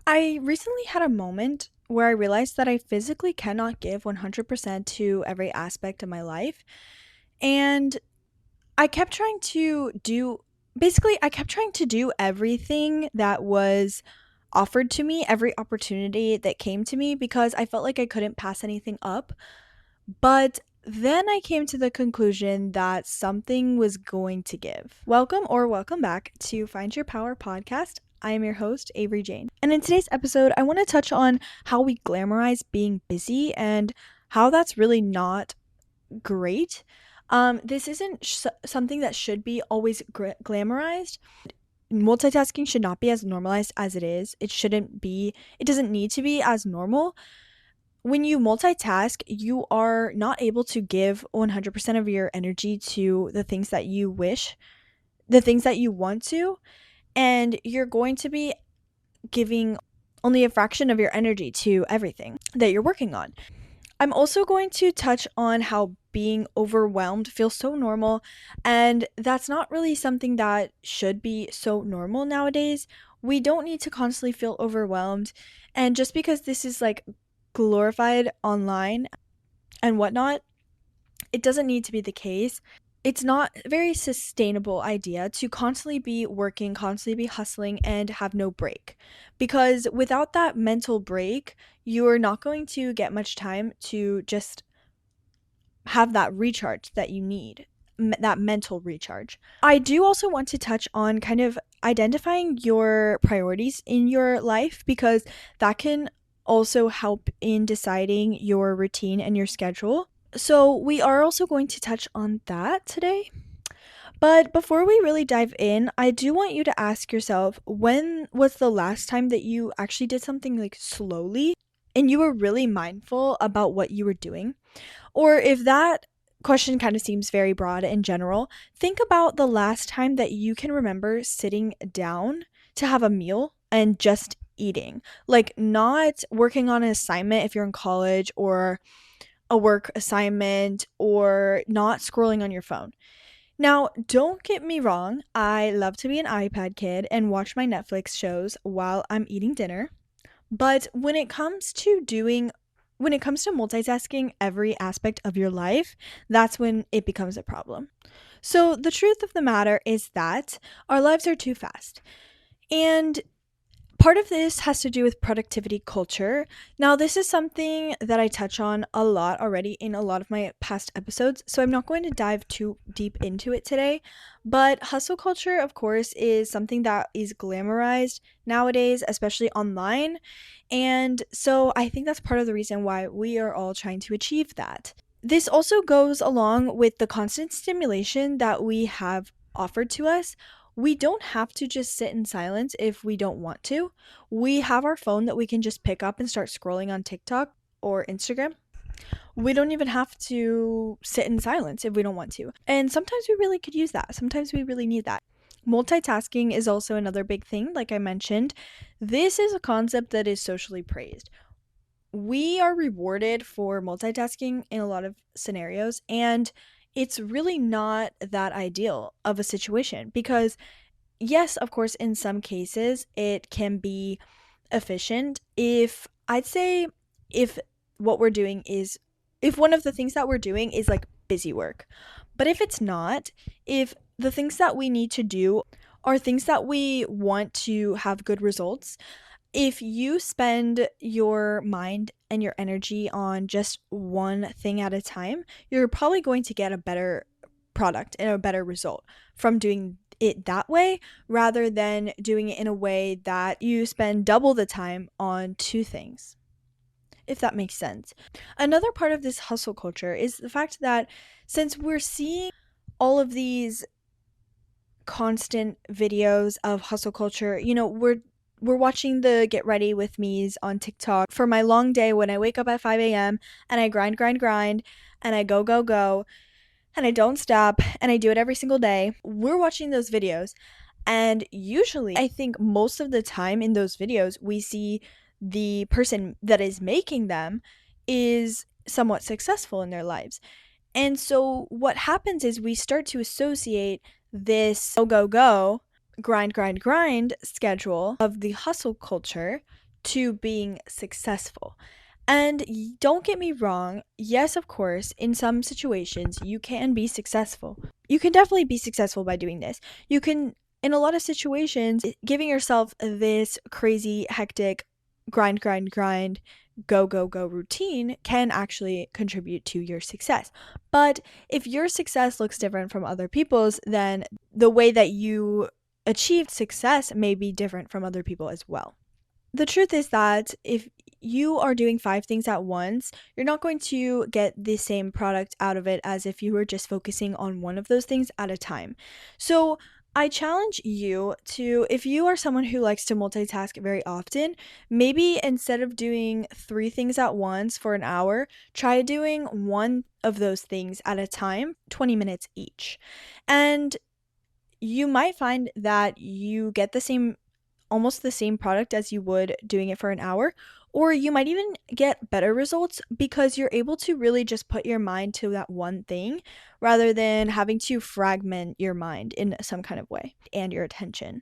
I recently had a moment where I realized that I physically cannot give 100% to every aspect of my life. And I kept trying to do, I kept trying to do everything that was offered to me, every opportunity that came to me, because I felt like I couldn't pass anything up. But then I came to the conclusion that something was going to give. Welcome back to Find Your Power podcast. I am your host, Avery Jane. And in today's episode, I want to touch on how we glamorize being busy and how that's really not great. This isn't something that should be always glamorized. Multitasking should not be as normalized as it is. It doesn't need to be as normal. When you multitask, you are not able to give 100% of your energy to the things that you wish, the things that you want to, and you're going to be giving only a fraction of your energy to everything that you're working on. I'm also going to touch on how being overwhelmed feels so normal, and that's not really something that should be so normal nowadays. We don't need to constantly feel overwhelmed, and just because this is like glorified online and whatnot, it doesn't need to be the case. It's not a very sustainable idea to constantly be working, constantly be hustling, and have no break. Because without that mental break, you are not going to get much time to just have that recharge that you need, that mental recharge. I do also want to touch on kind of identifying your priorities in your life because that can also help in deciding your routine and your schedule. So, we are also going to touch on that today. But before we really dive in, I do want you to ask yourself, when was the last time that you actually did something like slowly and you were really mindful about what you were doing? Or if that question kind of seems very broad in general, think about the last time that you can remember sitting down to have a meal and just eating. Like, not working on an assignment if you're in college or a work assignment, or not scrolling on your phone. Now, don't get me wrong, I love to be an iPad kid and watch my Netflix shows while I'm eating dinner. But when it comes to multitasking every aspect of your life, that's when it becomes a problem. So, the truth of the matter is that our lives are too fast. And part of this has to do with productivity culture. Now, this is something that I touch on a lot already in a lot of my past episodes, so I'm not going to dive too deep into it today. But hustle culture, of course, is something that is glamorized nowadays, especially online. And so I think that's part of the reason why we are all trying to achieve that. This also goes along with the constant stimulation that we have offered to us. We don't have to just sit in silence if we don't want to. We have our phone that we can just pick up and start scrolling on TikTok or Instagram. We don't even have to sit in silence if we don't want to. And sometimes we really could use that. Sometimes we really need that. Multitasking is also another big thing, like I mentioned. This is a concept that is socially praised. We are rewarded for multitasking in a lot of scenarios, and it's really not that ideal of a situation because, yes, of course, in some cases it can be efficient. If what we're doing is, if one of the things that we're doing is like busy work, but if it's not, if the things that we need to do are things that we want to have good results, if you spend your mind and your energy on just one thing at a time, you're probably going to get a better product and a better result from doing it that way rather than doing it in a way that you spend double the time on two things, if that makes sense. Another part of this hustle culture is the fact that since we're seeing all of these constant videos of hustle culture, we're watching the get ready with me's on TikTok for my long day when I wake up at 5 a.m. and I grind, and I go, and I don't stop, and I do it every single day. We're watching those videos, and usually, I think most of the time in those videos, we see the person that is making them is somewhat successful in their lives. And so what happens is we start to associate this go, grind schedule of the hustle culture to being successful. And don't get me wrong, yes, of course, in some situations you can be successful. You can definitely be successful by doing this. You can, in a lot of situations, giving yourself this crazy, hectic, grind, go routine can actually contribute to your success. But if your success looks different from other people's, then the way that you achieved success may be different from other people as well. The truth is that if you are doing five things at once, you're not going to get the same product out of it as if you were just focusing on one of those things at a time. So, I challenge you to, if you are someone who likes to multitask very often, maybe instead of doing three things at once for an hour, try doing one of those things at a time, 20 minutes each. And you might find that you get the same almost the same product as you would doing it for an hour, or you might even get better results because you're able to really just put your mind to that one thing rather than having to fragment your mind in some kind of way and your attention.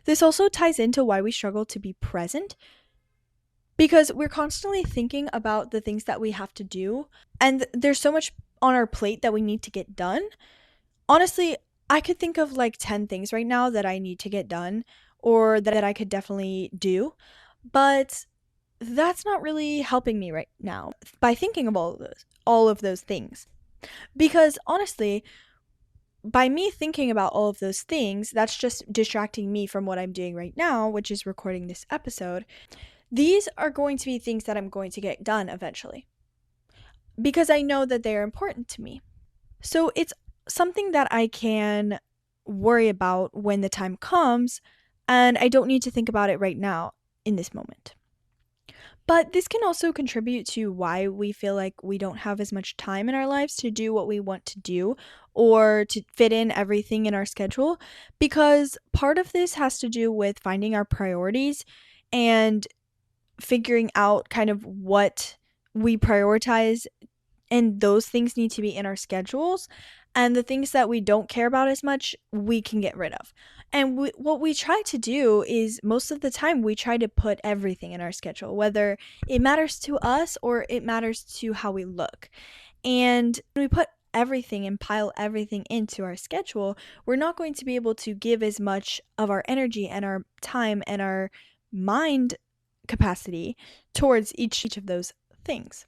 This also ties into why we struggle to be present because we're constantly thinking about the things that we have to do, and there's so much on our plate that we need to get done. Honestly, I could think of like 10 things right now that I need to get done or that I could definitely do, but that's not really helping me right now by thinking of all of those things. Because honestly, by me thinking about all of those things, that's just distracting me from what I'm doing right now, which is recording this episode. These are going to be things that I'm going to get done eventually because I know that they are important to me. So it's something that I can worry about when the time comes, and I don't need to think about it right now in this moment. But this can also contribute to why we feel like we don't have as much time in our lives to do what we want to do or to fit in everything in our schedule, because part of this has to do with finding our priorities and figuring out kind of what we prioritize, and those things need to be in our schedules, and the things that we don't care about as much we can get rid of. And what we try to do is most of the time we try to put everything in our schedule, whether it matters to us or it matters to how we look. And when we put everything and pile everything into our schedule, we're not going to be able to give as much of our energy and our time and our mind capacity towards each of those things.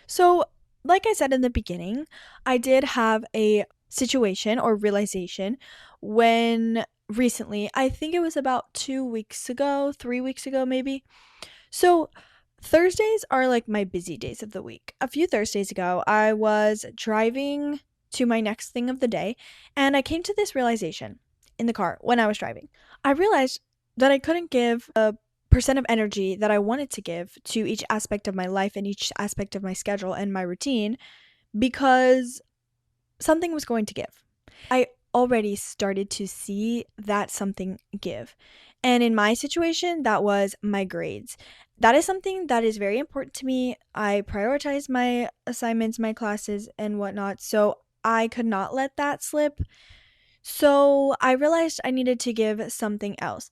So, like I said in the beginning, I did have a situation or realization when recently, I think it was about 2 weeks ago, 3 weeks ago, maybe. So, Thursdays are like my busy days of the week. A few Thursdays ago, I was driving to my next thing of the day, and I came to this realization in the car when I was driving. I realized that I couldn't give a percent of energy that I wanted to give to each aspect of my life and each aspect of my schedule and my routine because something was going to give. I already started to see that something give. And in my situation, that was my grades. That is something that is very important to me. I prioritize my assignments, my classes, and whatnot. So I could not let that slip. So I realized I needed to give something else.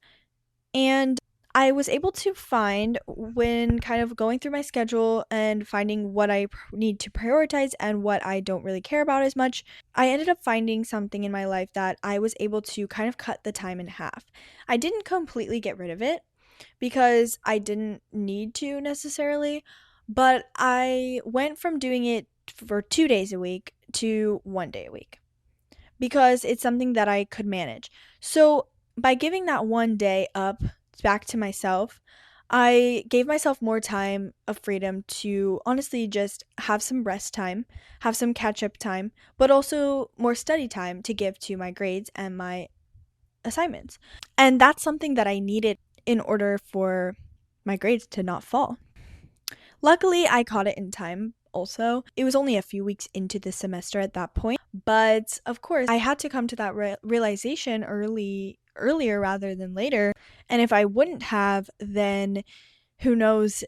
And I was able to find, when kind of going through my schedule and finding what I need to prioritize and what I don't really care about as much, I ended up finding something in my life that I was able to kind of cut the time in half. I didn't completely get rid of it because I didn't need to necessarily, but I went from doing it for 2 days a week to 1 day a week because it's something that I could manage. So by giving that 1 day up back to myself, I gave myself more time of freedom to honestly just have some rest time, have some catch up time, but also more study time to give to my grades and my assignments. And that's something that I needed in order for my grades to not fall. Luckily, I caught it in time also. It was only a few weeks into the semester at that point, but of course, I had to come to that realization earlier rather than later. And if I wouldn't have, then who knows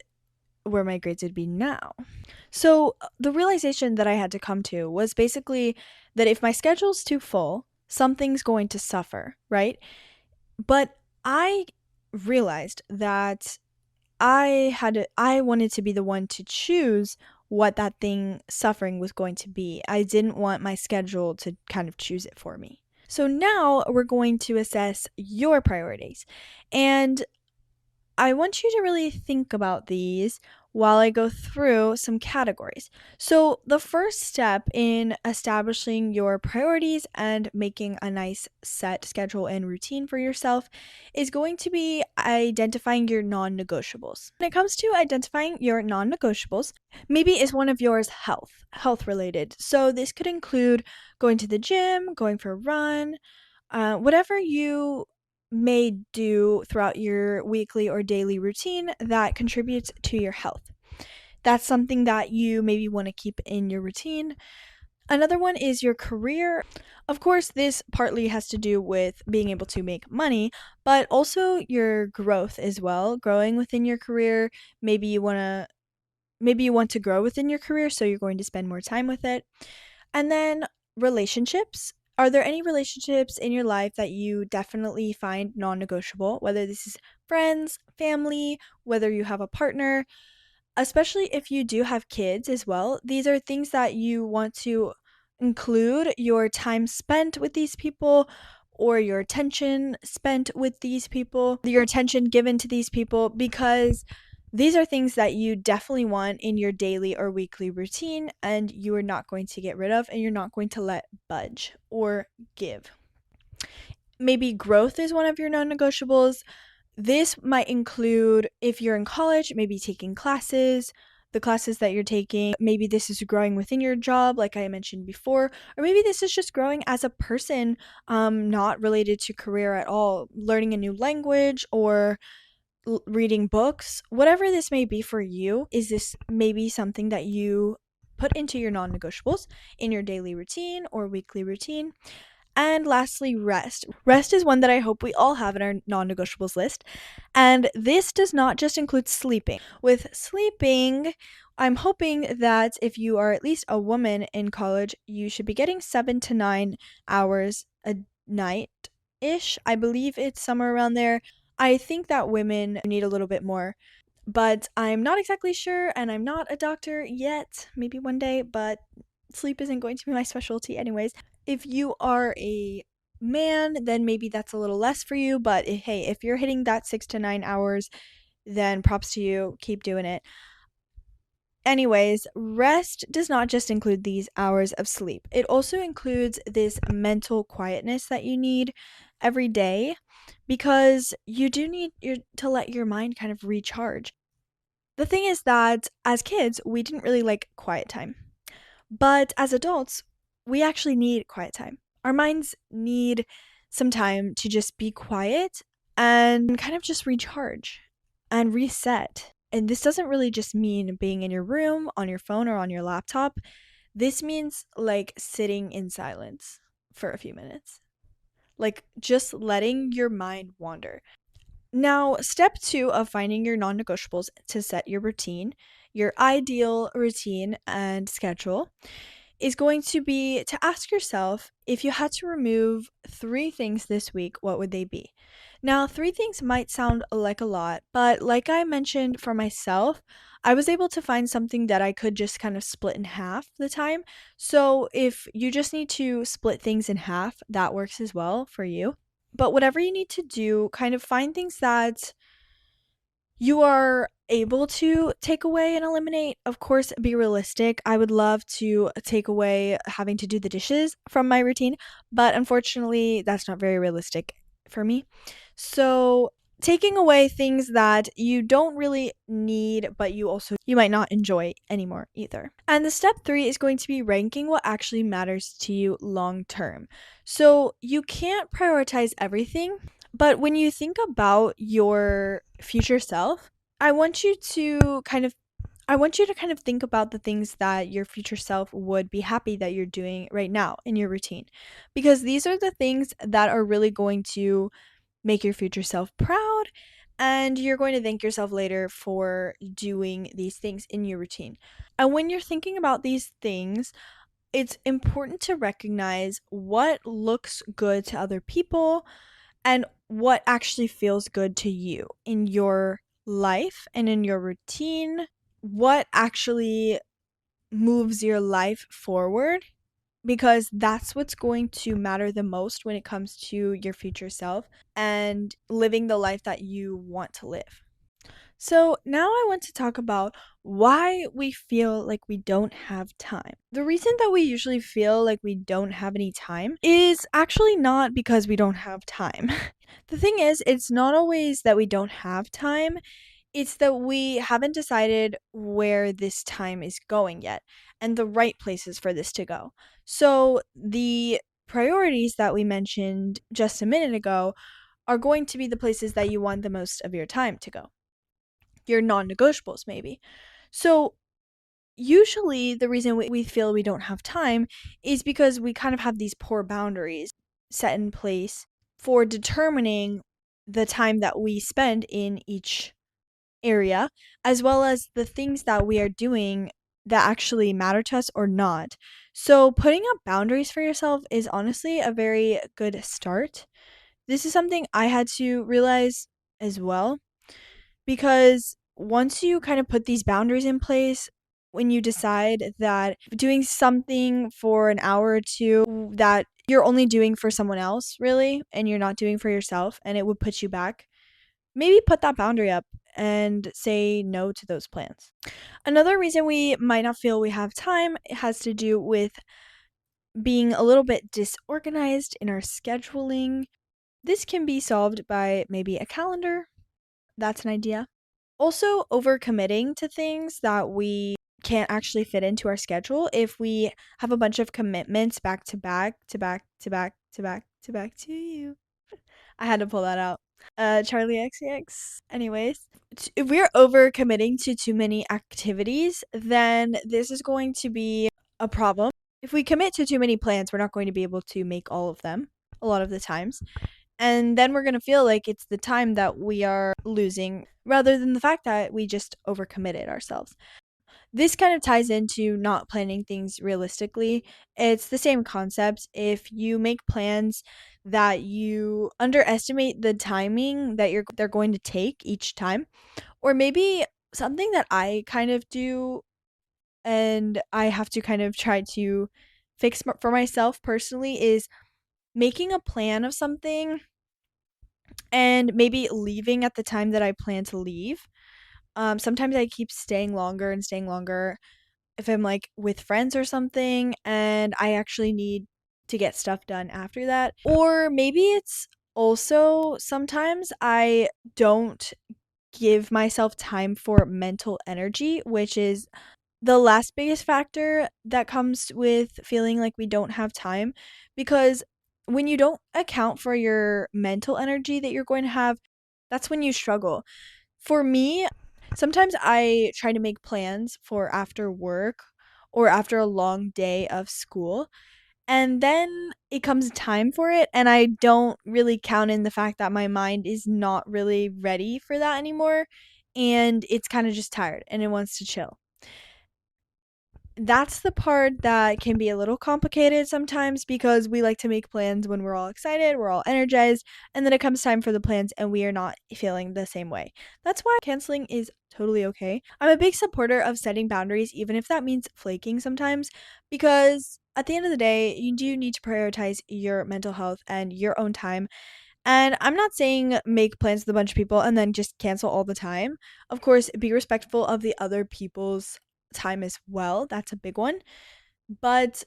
where my grades would be now. So, the realization that I had to come to was basically that if my schedule's too full, something's going to suffer, right? But I realized that I wanted to be the one to choose what that thing suffering was going to be. I didn't want my schedule to kind of choose it for me. So now we're going to assess your priorities. And I want you to really think about these while I go through some categories. So, the first step in establishing your priorities and making a nice set schedule and routine for yourself is going to be identifying your non negotiables. When it comes to identifying your non negotiables, maybe is one of yours health related. So, this could include going to the gym, going for a run, whatever you may do throughout your weekly or daily routine that contributes to your health. That's something that you maybe want to keep in your routine. Another one is your career. Of course, this partly has to do with being able to make money, but also your growth as well, growing within your career. Maybe you want to grow within your career, so you're going to spend more time with it. And then relationships. Are there any relationships in your life that you definitely find non negotiable? Whether this is friends, family, whether you have a partner, especially if you do have kids as well. These are things that you want to include your time spent with these people or your attention spent with these people, your attention given to these people, because these are things that you definitely want in your daily or weekly routine and you are not going to get rid of and you're not going to let budge or give. Maybe growth is one of your non negotiables. This might include if you're in college, maybe taking classes, the classes that you're taking. Maybe this is growing within your job, like I mentioned before, or maybe this is just growing as a person, not related to career at all, learning a new language or reading books. Whatever this may be for you, is this maybe something that you put into your non negotiables in your daily routine or weekly routine? And lastly, rest. Rest is one that I hope we all have in our non negotiables list. And this does not just include sleeping. With sleeping, I'm hoping that if you are at least a woman in college, you should be getting 7 to 9 hours a night ish. I believe it's somewhere around there. I think that women need a little bit more, but I'm not exactly sure, and I'm not a doctor yet. Maybe one day, but sleep isn't going to be my specialty, anyways. If you are a man, then maybe that's a little less for you, but hey, if you're hitting that 6 to 9 hours, then props to you. Keep doing it. Anyways, rest does not just include these hours of sleep, it also includes this mental quietness that you need every day because you do need to let your mind kind of recharge. The thing is that as kids, we didn't really like quiet time. But as adults, we actually need quiet time. Our minds need some time to just be quiet and kind of just recharge and reset. And this doesn't really just mean being in your room, on your phone, or on your laptop. This means like sitting in silence for a few minutes, like just letting your mind wander. Now, step two of finding your non negotiables to set your routine, your ideal routine and schedule, is going to be to ask yourself if you had to remove 3 things this week, what would they be? Now, 3 things might sound like a lot, but like I mentioned for myself, I was able to find something that I could just kind of split in half the time. So if you just need to split things in half, that works as well for you. But whatever you need to do, kind of find things that you are able to take away and eliminate. Of course, be realistic. I would love to take away having to do the dishes from my routine, but unfortunately, that's not very realistic for me. So, taking away things that you don't really need, but you might not enjoy anymore either. And the step 3 is going to be ranking what actually matters to you long term. So, you can't prioritize everything, but when you think about your future self, I want you to kind of I want you to kind of think about the things that your future self would be happy that you're doing right now in your routine. Because these are the things that are really going to make your future self proud and you're going to thank yourself later for doing these things in your routine. And when you're thinking about these things, it's important to recognize what looks good to other people and what actually feels good to you in your life and in your routine, what actually moves your life forward, because that's what's going to matter the most when it comes to your future self and living the life that you want to live. So, now I want to talk about why we feel like we don't have time. The reason that we usually feel like we don't have any time is actually not because we don't have time. The thing is, it's not always that we don't have time, it's that we haven't decided where this time is going yet and the right places for this to go. So, the priorities that we mentioned just a minute ago are going to be the places that you want the most of your time to go, your non negotiables, maybe. So, usually, the reason we feel we don't have time is because we kind of have these poor boundaries set in place for determining the time that we spend in each area, as well as the things that we are doing that actually matter to us or not. So, putting up boundaries for yourself is honestly a very good start. This is something I had to realize as well, because once you kind of put these boundaries in place, when you decide that doing something for an hour or two that you're only doing for someone else, really, and you're not doing for yourself, and it would put you back, maybe put that boundary up and say no to those plans. Another reason we might not feel we have time has to do with being a little bit disorganized in our scheduling. This can be solved by maybe a calendar. That's an idea. Also, overcommitting to things that we can't actually fit into our schedule. If we have a bunch of commitments back to back, to back, to back, to back, to back to you. I had to pull that out. Charlie XCX. Anyways, if we're overcommitting to too many activities, then this is going to be a problem. If we commit to too many plans, we're not going to be able to make all of them a lot of the times. And then we're going to feel like it's the time that we are losing rather than the fact that we just overcommitted ourselves. This kind of ties into not planning things realistically. It's the same concept. If you make plans that you underestimate the timing that they're going to take each time, or maybe something that I kind of do and I have to kind of try to fix for myself personally is making a plan of something and maybe leaving at the time that I plan to leave. Sometimes I keep staying longer and staying longer if I'm like with friends or something and I actually need to get stuff done after that. Or maybe it's also sometimes I don't give myself time for mental energy, which is the last biggest factor that comes with feeling like we don't have time, because when you don't account for your mental energy that you're going to have, that's when you struggle. For me, sometimes I try to make plans for after work or after a long day of school, and then it comes time for it, and I don't really count in the fact that my mind is not really ready for that anymore, and it's kind of just tired and it wants to chill. That's the part that can be a little complicated sometimes because we like to make plans when we're all excited, we're all energized, and then it comes time for the plans and we are not feeling the same way. That's why canceling is totally okay. I'm a big supporter of setting boundaries, even if that means flaking sometimes, because at the end of the day, you do need to prioritize your mental health and your own time. And I'm not saying make plans with a bunch of people and then just cancel all the time. Of course, be respectful of the other people's time as well. That's a big one. But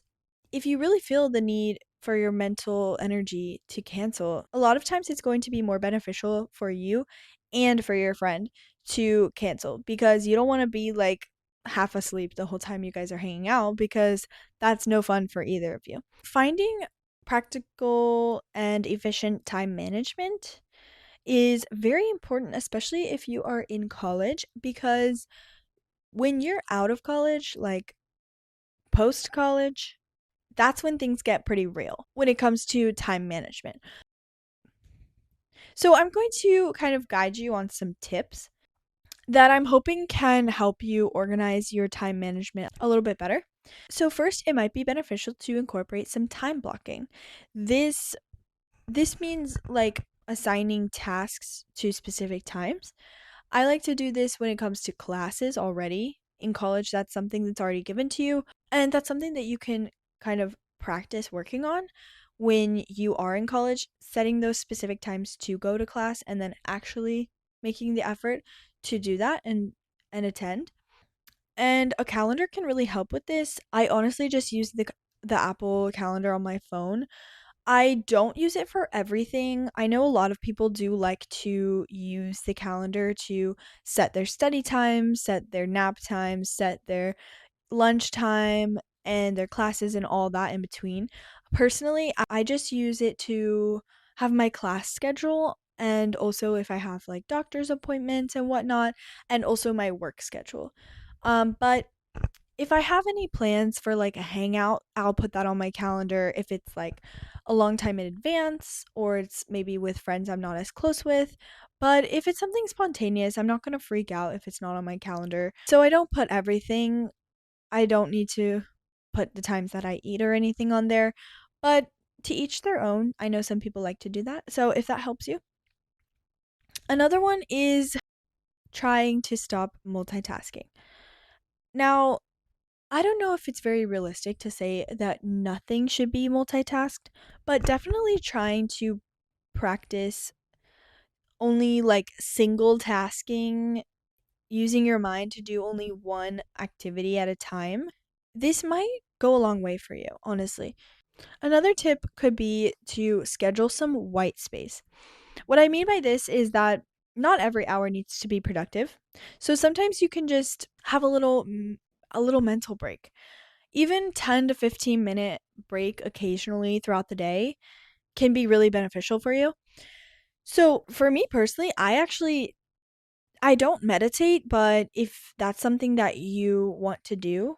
if you really feel the need for your mental energy to cancel, a lot of times it's going to be more beneficial for you and for your friend to cancel, because you don't want to be like half asleep the whole time you guys are hanging out, because that's no fun for either of you. Finding practical and efficient time management is very important, especially if you are in college, because when you're out of college, like post college, that's when things get pretty real when it comes to time management. So, I'm going to kind of guide you on some tips that I'm hoping can help you organize your time management a little bit better. So, first, it might be beneficial to incorporate some time blocking. This this means like assigning tasks to specific times. I like to do this when it comes to classes already. In college, that's something that's already given to you, and that's something that you can kind of practice working on when you are in college, setting those specific times to go to class and then actually making the effort to do that and attend. And a calendar can really help with this. I honestly just use the Apple calendar on my phone. I don't use it for everything. I know a lot of people do like to use the calendar to set their study time, set their nap time, set their lunch time, and their classes and all that in between. Personally, I just use it to have my class schedule and also if I have like doctor's appointments and whatnot, and also my work schedule. But if I have any plans for like a hangout, I'll put that on my calendar if it's like a long time in advance or it's maybe with friends I'm not as close with. But if it's something spontaneous, I'm not going to freak out if it's not on my calendar. So I don't put everything. I don't need to put the times that I eat or anything on there. But to each their own. I know some people like to do that. So if that helps you. Another one is trying to stop multitasking. Now, I don't know if it's very realistic to say that nothing should be multitasked, but definitely trying to practice only like single tasking, using your mind to do only one activity at a time. This might go a long way for you, honestly. Another tip could be to schedule some white space. What I mean by this is that not every hour needs to be productive. So sometimes you can just have a little mental break. Even 10 to 15-minute break occasionally throughout the day can be really beneficial for you. So, for me personally, I don't meditate, but if that's something that you want to do,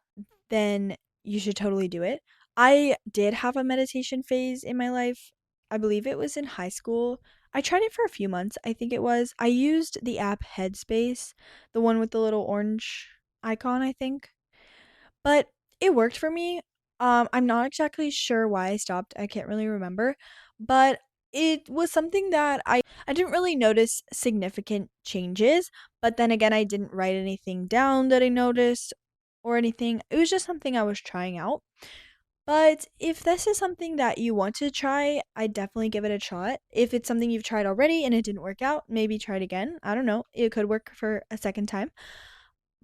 then you should totally do it. I did have a meditation phase in my life. I believe it was in high school. I tried it for a few months, I think it was. I used the app Headspace, the one with the little orange icon, I think. But it worked for me. I'm not exactly sure why I stopped. I can't really remember, but it was something that I didn't really notice significant changes, but then again, I didn't write anything down that I noticed or anything. It was just something I was trying out. But if this is something that you want to try, I definitely give it a shot. If it's something you've tried already and it didn't work out, maybe try it again. I don't know. It could work for a second time.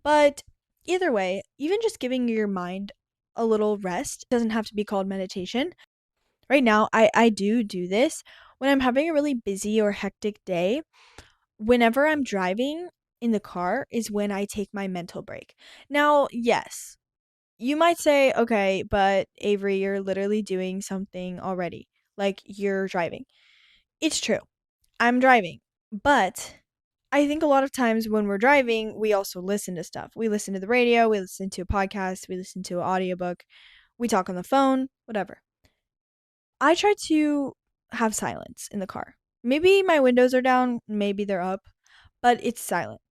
But either way, even just giving your mind a little rest doesn't have to be called meditation. Right now, I do this when I'm having a really busy or hectic day. Whenever I'm driving in the car is when I take my mental break. Now, yes, you might say, okay, but Avery, you're literally doing something already. Like you're driving. It's true. I'm driving. But I think a lot of times when we're driving, we also listen to stuff. We listen to the radio, we listen to a podcast, we listen to an audiobook, we talk on the phone, whatever. I try to have silence in the car. Maybe my windows are down, maybe they're up, but it's silent.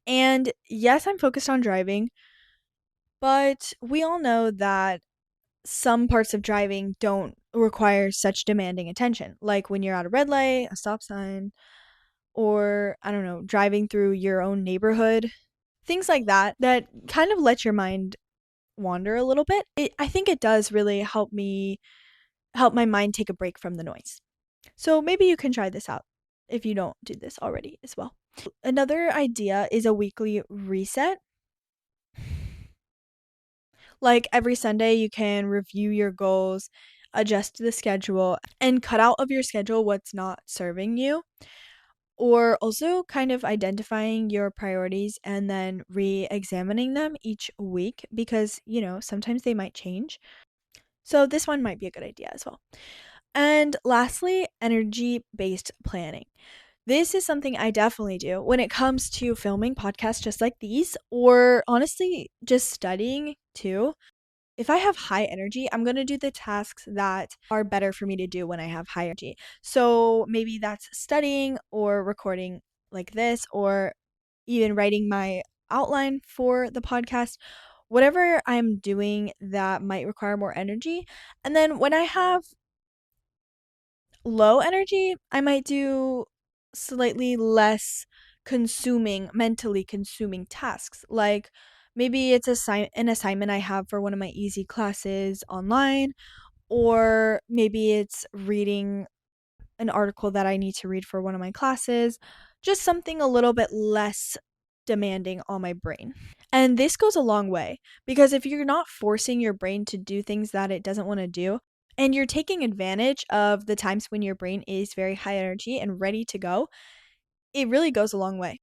And yes, I'm focused on driving, but we all know that some parts of driving don't require such demanding attention, like when you're at a red light, a stop sign, or I don't know, driving through your own neighborhood. Things like that that kind of let your mind wander a little bit. I think it does really help my mind take a break from the noise. So maybe you can try this out if you don't do this already as well. Another idea is a weekly reset. Like every Sunday, you can review your goals, adjust the schedule, and cut out of your schedule what's not serving you. Or also kind of identifying your priorities and then re examining them each week because, sometimes they might change. So, this one might be a good idea as well. And lastly, energy based planning. This is something I definitely do when it comes to filming podcasts just like these, or honestly, just studying too. If I have high energy, I'm going to do the tasks that are better for me to do when I have high energy. So maybe that's studying or recording like this, or even writing my outline for the podcast, whatever I'm doing that might require more energy. And then when I have low energy, I might do slightly less mentally consuming tasks. Like maybe it's an assignment I have for one of my easy classes online, or maybe it's reading an article that I need to read for one of my classes, just something a little bit less demanding on my brain. And this goes a long way because if you're not forcing your brain to do things that it doesn't want to do, and you're taking advantage of the times when your brain is very high energy and ready to go, it really goes a long way.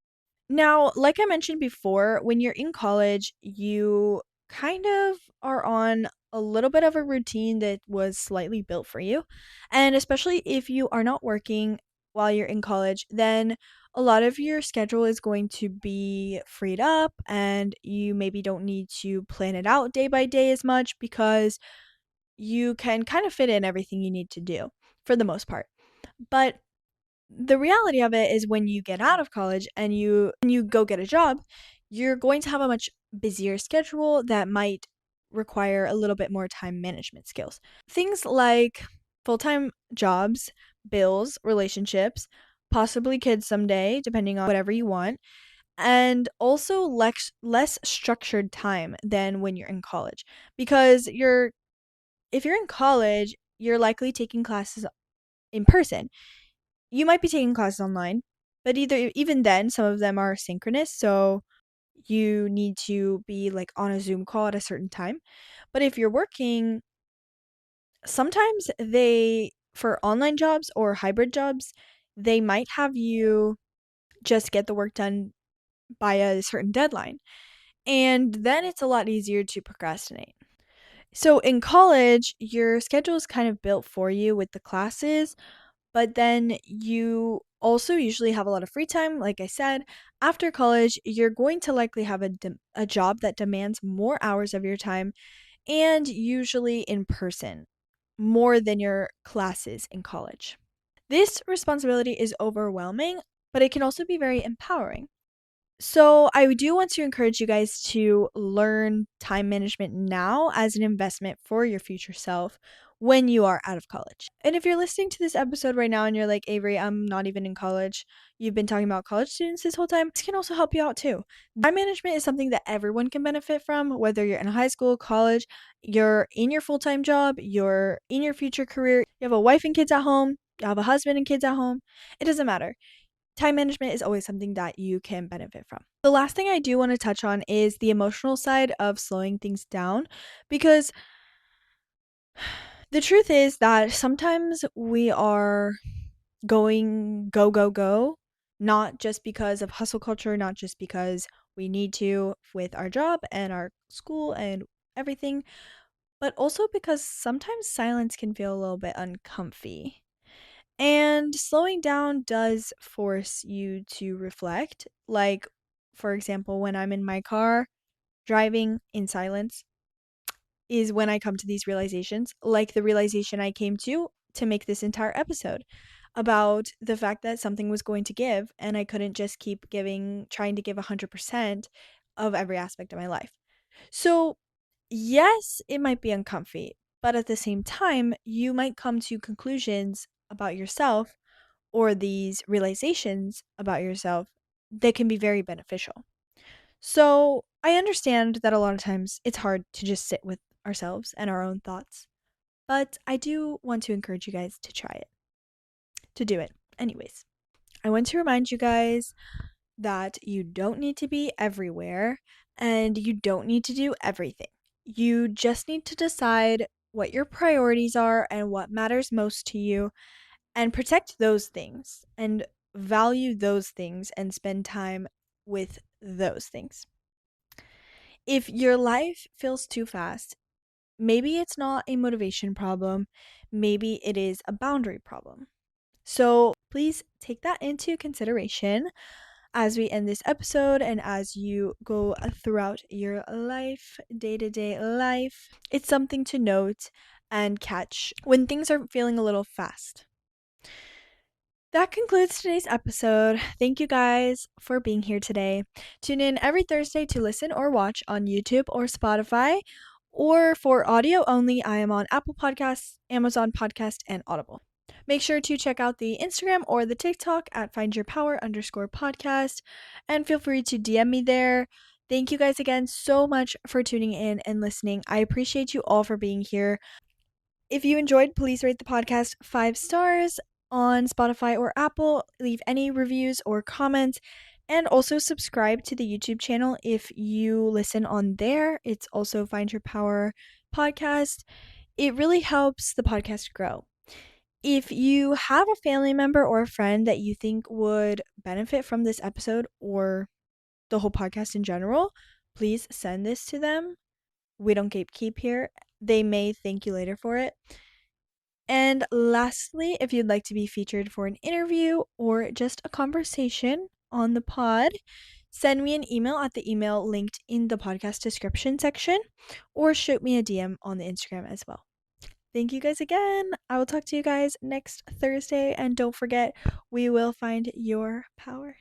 Now, like I mentioned before, when you're in college, you kind of are on a little bit of a routine that was slightly built for you. And especially if you are not working while you're in college, then a lot of your schedule is going to be freed up, and you maybe don't need to plan it out day by day as much because you can kind of fit in everything you need to do for the most part. But the reality of it is when you get out of college and you go get a job, you're going to have a much busier schedule that might require a little bit more time management skills. Things like full-time jobs, bills, relationships, possibly kids someday, depending on whatever you want, and also less structured time than when you're in college. Because if you're in college, you're likely taking classes in person. You might be taking classes online, but even then, some of them are synchronous, so you need to be like on a Zoom call at a certain time. But if you're working, sometimes for online jobs or hybrid jobs, they might have you just get the work done by a certain deadline. And then it's a lot easier to procrastinate. So in college, your schedule is kind of built for you with the classes. But then you also usually have a lot of free time. Like I said, after college, you're going to likely have a job that demands more hours of your time, and usually in person, more than your classes in college. This responsibility is overwhelming, but it can also be very empowering. So, I do want to encourage you guys to learn time management now as an investment for your future self when you are out of college. And if you're listening to this episode right now and you're like, Avery, I'm not even in college, you've been talking about college students this whole time, this can also help you out too. Time management is something that everyone can benefit from, whether you're in high school, college, you're in your full time job, you're in your future career, you have a wife and kids at home, you have a husband and kids at home. It doesn't matter. Time management is always something that you can benefit from. The last thing I do want to touch on is the emotional side of slowing things down, because the truth is that sometimes we are going go, go, go, not just because of hustle culture, not just because we need to with our job and our school and everything, but also because sometimes silence can feel a little bit uncomfy. And slowing down does force you to reflect. Like, for example, when I'm in my car driving in silence, is when I come to these realizations, like the realization I came to make this entire episode about the fact that something was going to give, and I couldn't just keep trying to give 100% of every aspect of my life. So, yes, it might be uncomfy, but at the same time, you might come to conclusions about yourself or these realizations about yourself that can be very beneficial. So, I understand that a lot of times it's hard to just sit with ourselves and our own thoughts, but I do want to encourage you guys to try it, to do it. Anyways, I want to remind you guys that you don't need to be everywhere and you don't need to do everything. You just need to decide what your priorities are and what matters most to you, and protect those things and value those things and spend time with those things. If your life feels too fast, maybe it's not a motivation problem, maybe it is a boundary problem. So please take that into consideration as we end this episode and as you go throughout your life, day to day life. It's something to note and catch when things are feeling a little fast. That concludes today's episode. Thank you guys for being here today. Tune in every Thursday to listen or watch on YouTube or Spotify. Or for audio only, I am on Apple Podcasts, Amazon Podcast, and Audible. Make sure to check out the Instagram or the TikTok at findyourpower_podcast and feel free to DM me there. Thank you guys again so much for tuning in and listening. I appreciate you all for being here. If you enjoyed, please rate the podcast 5 stars on Spotify or Apple. Leave any reviews or comments. And also subscribe to the YouTube channel if you listen on there. It's also Find Your Power Podcast. It really helps the podcast grow. If you have a family member or a friend that you think would benefit from this episode or the whole podcast in general, please send this to them. We don't gatekeep here. They may thank you later for it. And lastly, if you'd like to be featured for an interview or just a conversation on the pod, send me an email at the email linked in the podcast description section or shoot me a DM on the Instagram as well. Thank you guys again. I will talk to you guys next Thursday. And don't forget, we will find your power.